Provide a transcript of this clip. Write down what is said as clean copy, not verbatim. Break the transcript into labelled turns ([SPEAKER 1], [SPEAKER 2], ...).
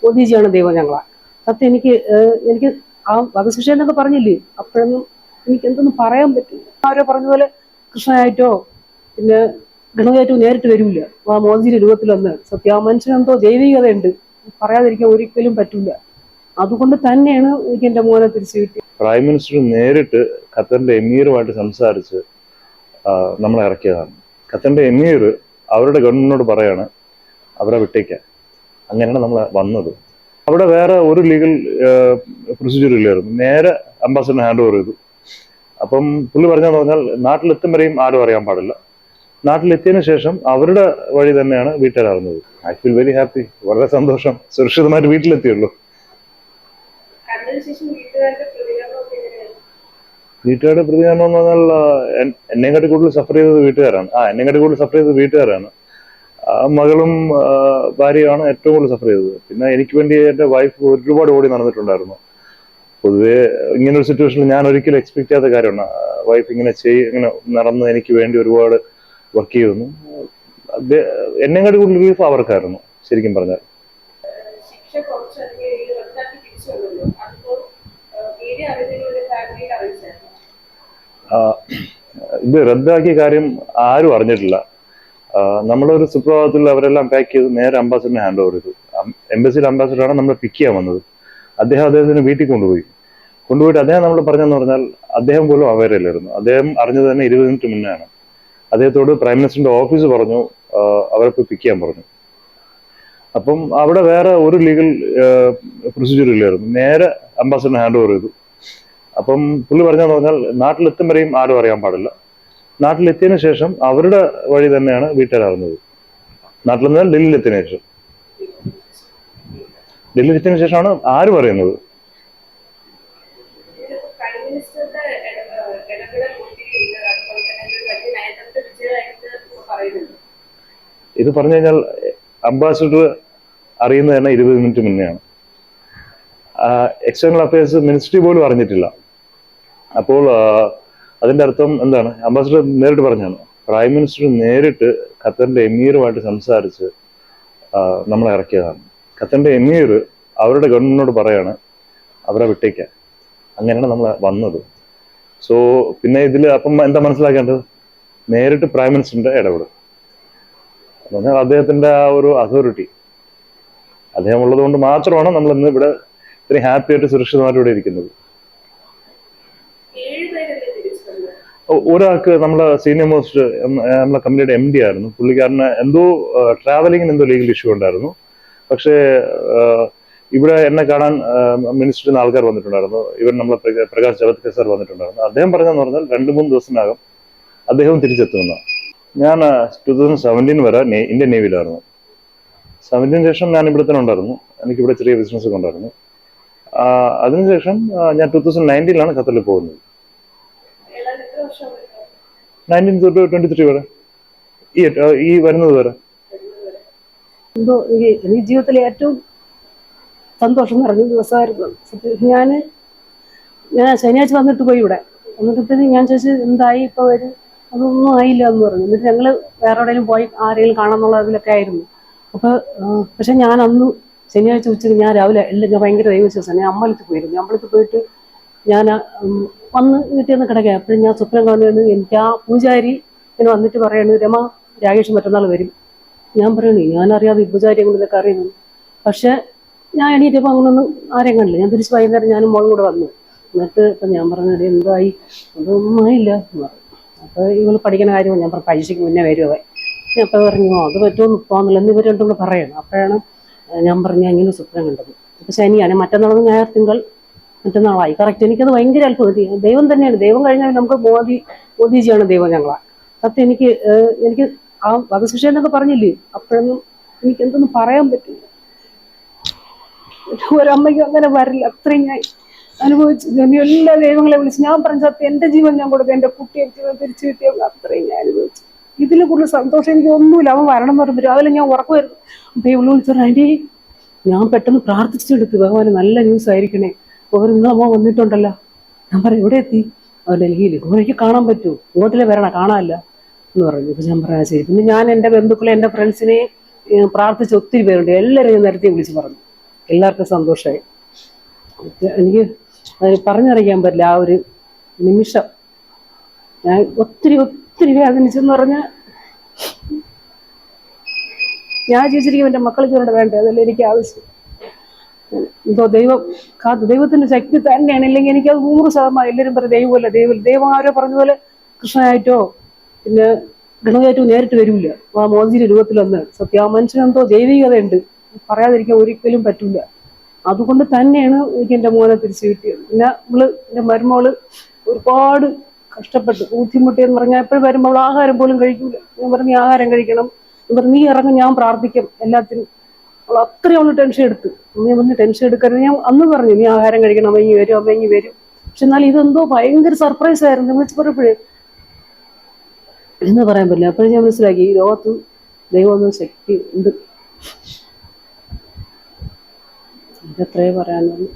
[SPEAKER 1] മോദിജിയാണ് ദൈവം ഞങ്ങളാ. സത്യം എനിക്ക് ആ വധശിക്ഷ എന്നൊക്കെ പറഞ്ഞില്ലേ, അപ്പോഴൊന്നും എനിക്ക് എന്തൊന്നും പറയാൻ പറ്റില്ല. അവരെ പറഞ്ഞതുപോലെ കൃഷ്ണനായിട്ടോ പിന്നെ ഗണപതിയായിട്ടോ നേരിട്ട് വരില്ല. ആ മോദിജിയുടെ രൂപത്തിലൊന്ന് സത്യം ആ മനുഷ്യനെന്തോ ദൈവികതയുണ്ട്, പറയാതിരിക്കാൻ ഒരിക്കലും പറ്റില്ല. അതുകൊണ്ട് തന്നെയാണ് എനിക്ക് എന്റെ മോനെ തിരിച്ചു കിട്ടിയത്.
[SPEAKER 2] പ്രൈം മിനിസ്റ്റർ നേരിട്ട് ഖത്തറിന്റെ എമീറുമായിട്ട് സംസാരിച്ച് നമ്മളെ ഇറക്കിയതാണ്. ഖത്തറിന്റെ എമീർ അവരുടെ ഗവൺമെന്റിനോട് പറയാണ് അവരെ വിട്ടേക്കാൻ. അങ്ങനെയാണ് നമ്മൾ വന്നത്. അവിടെ വേറെ ഒരു ലീഗൽ പ്രൊസീജിയർ ഇല്ലായിരുന്നു. നേരെ അംബാസഡറിനെ ഹാൻഡ് ഓവർ ചെയ്തു. അപ്പം പുള്ളി പറഞ്ഞതെന്ന് പറഞ്ഞാൽ നാട്ടിലെത്തും വരെയും ആരും അറിയാൻ പാടില്ല. നാട്ടിലെത്തിയതിനു ശേഷം അവരുടെ വഴി തന്നെയാണ് വീട്ടുകാർ അറിഞ്ഞത്. ഐ ഫീൽ വെരി ഹാപ്പി, വളരെ സന്തോഷം. സുരക്ഷിതമായിട്ട് വീട്ടിലെത്തിയുള്ളൂ. വീട്ടുകാരുടെ പ്രതികരണം എന്ന് പറഞ്ഞാൽ എന്നെക്കാട്ടി കൂടുതൽ സഫർ ചെയ്തത് വീട്ടുകാരാണ്. മകളും ഭാര്യയാണ് ഏറ്റവും കൂടുതൽ സഫർ ചെയ്തത്. പിന്നെ എനിക്ക് വേണ്ടി എൻ്റെ വൈഫ് ഒരുപാട് ഓടി നടന്നിട്ടുണ്ടായിരുന്നു. പൊതുവെ ഇങ്ങനൊരു സിറ്റുവേഷനിൽ ഞാൻ ഒരിക്കലും എക്സ്പെക്ട് ചെയ്യാത്ത കാര്യമാണ്. വൈഫ് ഇങ്ങനെ നടന്ന് എനിക്ക് വേണ്ടി ഒരുപാട് വർക്ക് ചെയ്യുന്നു. എന്നെക്കാട്ടി കൂടുതൽ റിലീഫ് അവർക്കായിരുന്നു ശരിക്കും പറഞ്ഞാൽ. ഇത് റദ്ദാക്കിയ കാര്യം ആരും അറിഞ്ഞിട്ടില്ല. നമ്മളൊരു സുപ്രഭാതത്തിൽ അവരെല്ലാം പാക്ക് ചെയ്ത് നേരെ അംബാസഡറിനെ ഹാൻഡ് ഓവർ ചെയ്തു. എംബസിയുടെ അംബാസഡറാണ് നമ്മളെ പിക്ക് ചെയ്യാൻ വന്നത്. അദ്ദേഹത്തിന് വീട്ടിൽ കൊണ്ടുപോയിട്ട് അദ്ദേഹം നമ്മൾ പറഞ്ഞെന്ന് പറഞ്ഞാൽ അദ്ദേഹം പോലും അവരല്ലായിരുന്നു. അദ്ദേഹം അറിഞ്ഞത് തന്നെ 20 മിനിറ്റ് മുന്നെയാണ്. അദ്ദേഹത്തോട് പ്രൈം മിനിസ്റ്ററിന്റെ ഓഫീസ് പറഞ്ഞു അവരെ പോയി പിക്ക് ചെയ്യാൻ പറഞ്ഞു. അപ്പം അവിടെ വേറെ ഒരു ലീഗൽ പ്രൊസീജിയർ ഇല്ലായിരുന്നു. നേരെ അംബാസഡറിനെ ഹാൻഡ് ഓവർ ചെയ്തു. അപ്പം പുള്ളി പറഞ്ഞതെന്ന് പറഞ്ഞാൽ നാട്ടിലെത്തും വരെയും ആരും അറിയാൻ പാടില്ല. നാട്ടിലെത്തിയതിനു ശേഷം അവരുടെ വഴി തന്നെയാണ് വീട്ടുകാർ അറിഞ്ഞത്. നാട്ടിൽ നിന്ന് ഡൽഹിയിലെത്തിയതിനു ശേഷമാണ് ആരും അറിയുന്നത്. ഇത് പറഞ്ഞു കഴിഞ്ഞാൽ അംബാസിഡർ അറിയുന്നത് തന്നെ 20 മിനിറ്റ് മുന്നെയാണ്. എക്സ്റ്റേണൽ അഫയേഴ്സ് മിനിസ്ട്രി പോലും അറിഞ്ഞിട്ടില്ല. അപ്പോൾ അതിന്റെ അർത്ഥം എന്താണ്? അംബാസിഡർ നേരിട്ട് പറഞ്ഞാണ്. പ്രൈം മിനിസ്റ്റർ നേരിട്ട് ഖത്തറിന്റെ എമീറുമായിട്ട് സംസാരിച്ച് നമ്മളെ ഇറക്കിയതാണ്. ഖത്തറിന്റെ എമീർ അവരുടെ ഗവൺമെന്റിനോട് പറയാണ് അവരെ വിട്ടേക്കാൻ. അങ്ങനെയാണ് നമ്മൾ വന്നത്. സോ പിന്നെ ഇതിൽ അപ്പം എന്താ മനസ്സിലാക്കേണ്ടത്? നേരിട്ട് പ്രൈം മിനിസ്റ്ററിന്റെ ഇടപെടും. പറഞ്ഞാൽ അദ്ദേഹത്തിന്റെ ആ ഒരു അതോറിറ്റി അദ്ദേഹം ഉള്ളത് കൊണ്ട് മാത്രമാണ് നമ്മൾ ഇന്ന് ഇവിടെ ഇത്രയും ഹാപ്പി ആയിട്ട് സുരക്ഷിതമായിട്ട് ഇവിടെ ഇരിക്കുന്നത്. ഒരാൾക്ക് നമ്മുടെ സീനിയർ മോസ്റ്റ് നമ്മളെ കമ്പനിയുടെ MD ആയിരുന്നു. പുള്ളിക്കാരന് എന്തോ ട്രാവലിങ്ങിന് എന്തോ ലീഗൽ ഇഷ്യൂ ഉണ്ടായിരുന്നു. പക്ഷേ ഇവിടെ എന്നെ കാണാൻ മിനിസ്റ്ററിൽ നിന്ന് ആൾക്കാർ വന്നിട്ടുണ്ടായിരുന്നു. ഇവർ നമ്മളെ പ്രകാശ് ജാവദേക്കർ സാർ വന്നിട്ടുണ്ടായിരുന്നു. അദ്ദേഹം പറഞ്ഞതെന്ന് പറഞ്ഞാൽ 2-3 ദിവസത്തിനകം അദ്ദേഹം തിരിച്ചെത്തുമെന്നാണ്. ഞാൻ 2017 വരെ ഇന്ത്യൻ നേവിയിലായിരുന്നു. 17 ശേഷം ഞാൻ ഇവിടെ തന്നെ ഉണ്ടായിരുന്നു. എനിക്കിവിടെ ചെറിയ ബിസിനസ് ഒക്കെ ഉണ്ടായിരുന്നു. അതിനുശേഷം ഞാൻ 2019 ഖത്തറിൽ പോകുന്നത്. 19 തൊട്ട് 23 വരെ, ഈ വരുന്നത് വരെ.
[SPEAKER 1] എന്തോ എനിക്ക് ജീവിതത്തിലെ ഏറ്റവും സന്തോഷം നിറഞ്ഞ ദിവസമായിരുന്നു. ഞാൻ ശനിയാഴ്ച വന്നിട്ട് പോയി ഇവിടെ. എന്നിട്ട് ഞാൻ ചോദിച്ചു എന്തായി ഇപ്പൊ വരും? അതൊന്നും ആയില്ല എന്ന് പറഞ്ഞു. എന്നിട്ട് ഞങ്ങള് വേറെ എവിടെയെങ്കിലും പോയി ആരെങ്കിലും കാണാന്നുള്ള അതിലൊക്കെ ആയിരുന്നു. പക്ഷെ ഞാൻ അന്ന് ശനിയാഴ്ച ഉച്ചയ്ക്ക് ഞാൻ രാവിലെ ഞാൻ ഭയങ്കര ദൈവവിശ്വാസമാണ്. ഞാൻ അമ്പലത്തിൽ പോയിരുന്നു. അമ്പലത്തിൽ പോയിട്ട് ഞാൻ വന്ന് വീട്ടിൽ നിന്ന് കിടക്കുക. അപ്പോഴും ഞാൻ സ്വപ്നം കാണുന്നു. എനിക്ക് ആ പൂജാരി ഇങ്ങനെ വന്നിട്ട് പറയണു, രമ രാകേഷ് മറ്റന്നാൾ വരും. ഞാൻ പറയണേ ഞാനറിയാതെ ഈ പൂജാരി അങ്ങനെ ഇതൊക്കെ അറിയുന്നു. പക്ഷെ ഞാൻ എണീറ്റപ്പോൾ അങ്ങനൊന്നും ആരെയും കണ്ടില്ല. ഞാൻ തിരിച്ച് വൈകുന്നേരം ഞാനും മോളും കൂടെ വന്നു. എന്നിട്ട് ഇപ്പം ഞാൻ പറഞ്ഞത് എന്തായി? അതൊന്നും ആയില്ല എന്ന് പറഞ്ഞു. അപ്പോൾ ഇവൾ പഠിക്കുന്ന കാര്യമാണ്. ഞാൻ പറഞ്ഞു പരീക്ഷയ്ക്ക് മുന്നേ വരുവേ. ഞാൻ അപ്പം പറഞ്ഞു അത് പറ്റുമെന്ന് തോന്നില്ല എന്ന് ഇവർ രണ്ടും കൂടെ പറയണം. അപ്പോഴാണ് ഞാൻ പറഞ്ഞു ഇങ്ങനെ സ്വപ്നം കണ്ടത്. ഇപ്പം ശനിയാണ്, മറ്റന്നാളെന്ന് ഞായർ തിങ്കൾ മറ്റന്നാളായി കറക്റ്റ്. എനിക്കത് ഭയങ്കര അത്ഭുതം. ദൈവം തന്നെയാണ്. ദൈവം കഴിഞ്ഞാൽ നമുക്ക് മോദിജിയാണ് ദൈവം ഞങ്ങളാ. സത്യം എനിക്ക് ആ വധശിക്ഷ എന്നൊക്കെ പറഞ്ഞില്ലേ, അപ്പോഴൊന്നും എനിക്ക് എന്തൊന്നും പറയാൻ പറ്റില്ല. ഒരമ്മയ്ക്കും അങ്ങനെ വരില്ല. അത്രയും ഞാൻ അനുഭവിച്ചു. ഞാൻ എല്ലാ ദൈവങ്ങളെ വിളിച്ച് ഞാൻ പറഞ്ഞ സത്യം എൻ്റെ ജീവൻ ഞാൻ കൊടുക്കാം, എൻ്റെ കുട്ടിയെ ജീവൻ തിരിച്ചു കിട്ടിയ അത്രയും ഞാൻ അനുഭവിച്ചു. ഇതിൽ കൂടുതൽ സന്തോഷം എനിക്ക് ഒന്നുമില്ല. അവൻ വരണം എന്ന് പറയുമ്പോൾ രാവിലെ ഞാൻ ഉറക്കുമായിരുന്നു. അപ്പം ഇവള് വിളിച്ചു ആൻറ്റി ഞാൻ പെട്ടെന്ന് പ്രാർത്ഥിച്ചെടുത്തു, ഭഗവാന് നല്ല ന്യൂസ് ആയിരിക്കണേ, അവർ നിങ്ങളമ്മ വന്നിട്ടുണ്ടല്ലോ. ഞാൻ പറഞ്ഞു എവിടെ എത്തി? അവർ ഡൽഹിയിൽ. എനിക്ക് കാണാൻ പറ്റുമോ? ഇങ്ങോട്ടിലെ വരണം, കാണാനില്ല എന്ന് പറഞ്ഞു. ഇപ്പം ഞാൻ പറയാം ശരി. പിന്നെ ഞാൻ എൻ്റെ ബന്ധുക്കളെ എൻ്റെ ഫ്രണ്ട്സിനെ പ്രാർത്ഥിച്ച് ഒത്തിരി പേരുണ്ട്. എല്ലാവരും ഞാൻ നേരത്തെ വിളിച്ച് പറഞ്ഞു. എല്ലാവർക്കും സന്തോഷമായി. എനിക്ക് അത് പറഞ്ഞറിയിക്കാൻ പറ്റില്ല ആ ഒരു നിമിഷം. ഞാൻ ഒത്തിരി ഒത്തിരി വേദനിച്ചെന്ന് പറഞ്ഞാൽ ഞാൻ ജീവിച്ചിരിക്കും എൻ്റെ മക്കൾക്ക് ഇവിടെ വേണ്ടേ, അതല്ല എനിക്ക് ആവശ്യം. എന്തോ ദൈവം ദൈവത്തിന്റെ ശക്തി തന്നെയാണ്. ഇല്ലെങ്കിൽ എനിക്കത് 100%. എല്ലാവരും പറയും ദൈവമല്ല ദൈവം ആരോ പറഞ്ഞ പോലെ കൃഷ്ണനായിട്ടോ പിന്നെ ഗണവയായിട്ടോ നേരിട്ട് വരില്ല. ആ മോദിയുടെ രൂപത്തിൽ വന്ന് സത്യം ആ മനുഷ്യനെന്തോ ദൈവികതയുണ്ട്, പറയാതിരിക്കാൻ ഒരിക്കലും പറ്റില്ല. അതുകൊണ്ട് തന്നെയാണ് എനിക്ക് എൻ്റെ മോനെ തിരിച്ചു കിട്ടിയത്. പിന്നെ എൻ്റെ മരുമോള് ഒരുപാട് കഷ്ടപ്പെട്ട് ബുദ്ധിമുട്ടിയെന്ന് പറഞ്ഞാൽ എപ്പോഴും വരുമ്പോൾ അവൾ ആഹാരം പോലും കഴിക്കൂല. ഞാൻ പറഞ്ഞു നീ ആഹാരം കഴിക്കണം, ഞാൻ പറഞ്ഞു നീ ഇറങ്ങും, ഞാൻ പ്രാർത്ഥിക്കും എല്ലാത്തിനും. അവൾ അത്രയും അവള് ടെൻഷൻ എടുത്ത്. നീ വന്ന് ടെൻഷൻ എടുക്കരുത്, ഞാൻ അന്ന് പറഞ്ഞു നീ ആഹാരം കഴിക്കണം, അമ്മ വരും അമ്മ വരും. പക്ഷെ എന്നാൽ ഇതെന്തോ ഭയങ്കര സർപ്രൈസ് ആയിരുന്നു. വിളിച്ച് പറഞ്ഞപ്പോഴേ എന്ന് പറയാൻ പറ്റില്ല. അപ്പോഴും ഞാൻ മനസ്സിലാക്കി ഈ ലോകത്ത് ദൈവം ശക്തി ഉണ്ട്. ഇതത്രേ പറയാനുള്ളൂ.